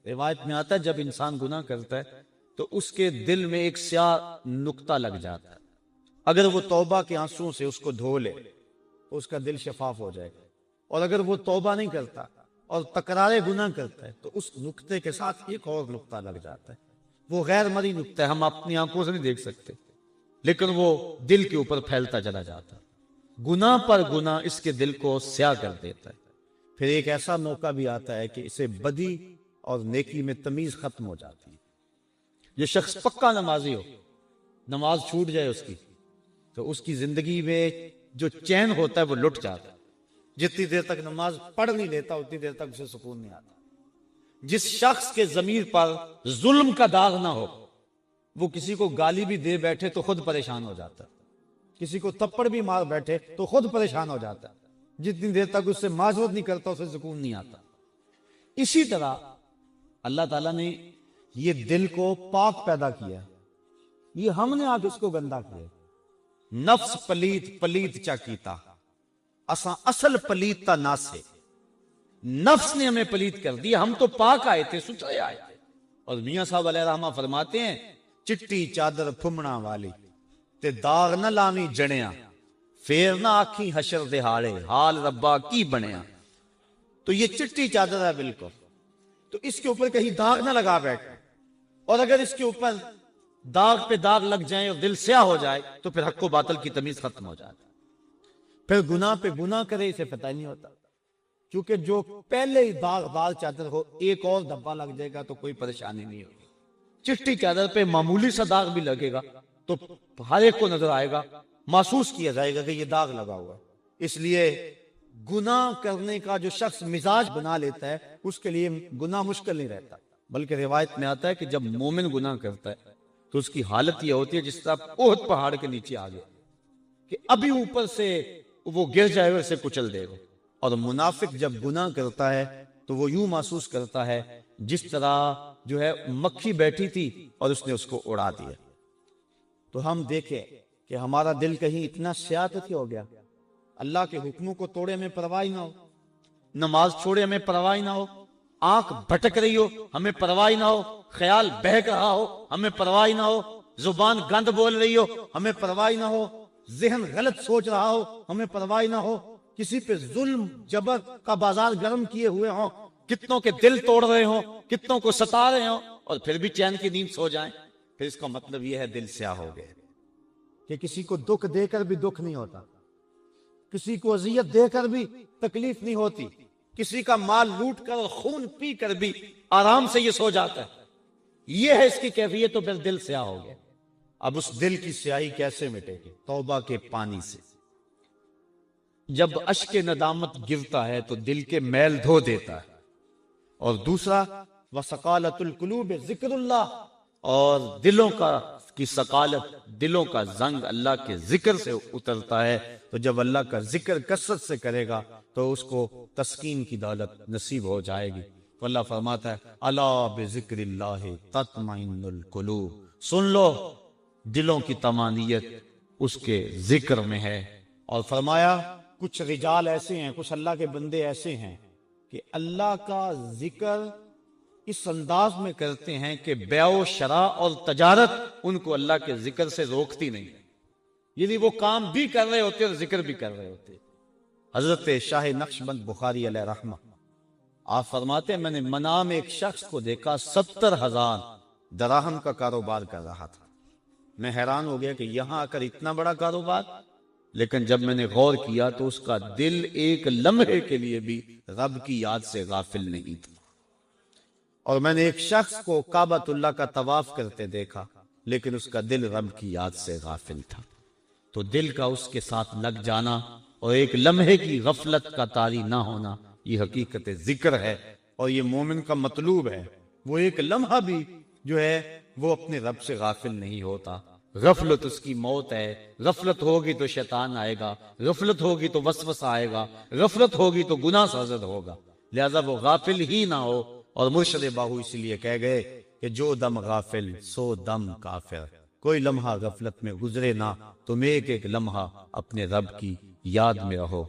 روایت میں آتا ہے جب انسان گناہ کرتا ہے تو اس کے دل میں ایک سیاہ نقطہ لگ جاتا ہے، اگر وہ توبہ کے آنسوں سے اس کو دھو لے تو اس کا دل شفاف ہو جائے گا، اور اگر وہ توبہ نہیں کرتا اور تکرار گناہ کرتا ہے تو اس نقطے کے ساتھ ایک اور نقطہ لگ جاتا ہے۔ وہ غیر مرئی نقطہ ہے، ہم اپنی آنکھوں سے نہیں دیکھ سکتے، لیکن وہ دل کے اوپر پھیلتا چلا جاتا ہے۔ گناہ پر گناہ اس کے دل کو سیاہ کر دیتا ہے۔ پھر ایک ایسا موقع بھی آتا ہے کہ اسے بدی اور نیکی میں تمیز ختم ہو جاتی ہے۔ یہ شخص پکا نمازی ہو، نماز چھوٹ جائے اس کی تو اس کی زندگی میں جو چین ہوتا ہے وہ لٹ جاتا ہے۔ جتنی دیر تک نماز پڑھ نہیں لیتا اتنی دیر تک اسے سکون نہیں آتا۔ جس شخص کے ضمیر پر ظلم کا داغ نہ ہو، وہ کسی کو گالی بھی دے بیٹھے تو خود پریشان ہو جاتا ہے، کسی کو تپڑ بھی مار بیٹھے تو خود پریشان ہو جاتا ہے۔ جتنی دیر تک اس سے معذرت نہیں کرتا اسے سکون نہیں آتا۔ اسی طرح اللہ تعالیٰ نے یہ دل کو پاک پیدا کیا، یہ ہم نے آج اس کو گندا کیا۔ نفس پلیت پلیت چا کیتا، اساں اصل پلیت تا ناسے، نفس نے ہمیں پلیت کر دیا، ہم تو پاک آئے تھے، ستھرے آئے تھے۔ اور میاں صاحب علیہ رحمہ فرماتے ہیں چٹی چادر پھمنا والی تے داغ نہ لاویں جڑیاں، پھر نہ آکھیں حشر دہاڑے حال ربا کی بنیا۔ تو یہ چٹی چادر ہے بالکل، تو اس کے اوپر کہیں داغ نہ لگا بیٹھے، اور اگر اس کے اوپر داغ پہ داغ لگ جائیں اور دل سیاہ ہو جائے تو پھر حق و باطل کی تمیز ختم ہو جاتی، پھر گناہ پہ گناہ کرے اسے پتہ ہی نہیں ہوتا، کیونکہ جو پہلے ہی داغ دار چادر ہو ایک اور دھبا لگ جائے گا تو کوئی پریشانی نہیں ہوگی۔ چٹی چادر پہ معمولی سا داغ بھی لگے گا تو ہر ایک کو نظر آئے گا، محسوس کیا جائے گا کہ یہ داغ لگا ہوا ہے۔ اس لیے گناہ کرنے کا جو شخص مزاج بنا لیتا ہے اس کے لیے گناہ مشکل نہیں رہتا، بلکہ روایت میں آتا ہے کہ جب مومن گناہ کرتا ہے تو اس کی حالت یہ ہوتی ہے جس طرح احد پہاڑ کے نیچے آ گیا کہ ابھی اوپر سے وہ گر جائے گا، اسے کچل دے گا۔ اور منافق جب گناہ کرتا ہے تو وہ یوں محسوس کرتا ہے جس طرح جو ہے مکھی بیٹھی تھی اور اس نے اس کو اڑا دیا۔ تو ہم دیکھیں کہ ہمارا دل کہیں اتنا سیاہ تو ہو گیا، اللہ کے حکموں کو توڑے ہمیں پرواہ نہ ہو، نماز چھوڑے ہمیں پرواہ نہ ہو، آنکھ بھٹک رہی ہو ہمیں پرواہ نہ ہو، خیال بہک رہا ہو ہمیں پرواہ نہ ہو، زبان گند بول رہی ہو ہمیں پرواہ نہ ہو، ذہن غلط سوچ رہا ہو ہمیں پرواہ نہ ہو، کسی پہ ظلم جبر کا بازار گرم کیے ہوئے ہوں، کتنوں کے دل توڑ رہے ہوں، کتنوں کو ستا رہے ہوں، اور پھر بھی چین کی نیند سو جائیں، پھر اس کا مطلب یہ ہے دل سیاہ ہو گئے۔ کہ کسی کو دکھ دے کر بھی دکھ نہیں ہوتا، کسی کو اذیت دے کر بھی تکلیف نہیں ہوتی، کسی کا مال لوٹ کر اور خون پی کر بھی آرام سے یہ سو جاتا ہے، یہ ہے اس کی کیفیت، تو پھر دل سیاہ ہو گیا۔ اب اس دل کی سیاہی کیسے مٹے گی؟ توبہ کے پانی سے۔ جب اشک ندامت گرتا ہے تو دل کے میل دھو دیتا ہے، اور دوسرا وَسَقَالَةُ الْقُلُوبِ ذکر اللہ، اور دلوں کی ثقالت، دلوں کا زنگ اللہ کے ذکر سے اترتا ہے، تو جب اللہ کا ذکر کثرت سے کرے گا تو اس کو تسکین کی دولت نصیب ہو جائے گی۔ تو اللہ فرماتا ہے الا بذکر اللہ تطمئن القلوب، سن لو دلوں کی طمانینت اس کے ذکر میں ہے۔ اور فرمایا کچھ رجال ایسے ہیں، کچھ اللہ کے بندے ایسے ہیں کہ اللہ کا ذکر اس انداز میں کرتے ہیں کہ بیع و شراء اور تجارت ان کو اللہ کے ذکر سے روکتی نہیں، یعنی وہ کام بھی کر رہے ہوتے اور ذکر بھی کر رہے ہوتے۔ حضرت شاہ نقشبند بخاری علیہ رحمہ آپ فرماتے ہیں میں نے منام ایک شخص کو دیکھا 70,000 دراہم کا کاروبار کر رہا تھا، میں حیران ہو گیا کہ یہاں آ کر اتنا بڑا کاروبار، لیکن جب میں نے غور کیا تو اس کا دل ایک لمحے کے لیے بھی رب کی یاد سے غافل نہیں تھا۔ اور میں نے ایک شخص کو کعبۃ اللہ کا طواف کرتے دیکھا لیکن اس کا دل رب کی یاد سے غافل تھا۔ تو دل کا اس کے ساتھ لگ جانا اور ایک لمحے کی غفلت کا طاری نہ ہونا، یہ حقیقت ذکر ہے اور یہ مومن کا مطلوب ہے۔ وہ ایک لمحہ بھی جو ہے وہ اپنے رب سے غافل نہیں ہوتا۔ غفلت اس کی موت ہے، غفلت ہوگی تو شیطان آئے گا، غفلت ہوگی تو وسوسہ آئے گا، غفلت ہوگی تو گناہ سرزد ہوگا، لہذا وہ غافل ہی نہ ہو۔ اور مرشد باہو اس لیے کہہ گئے کہ جو دم غافل سو دم کافر، کوئی لمحہ غفلت میں گزرے نہ، تم ایک ایک لمحہ اپنے رب کی یاد میں رہو۔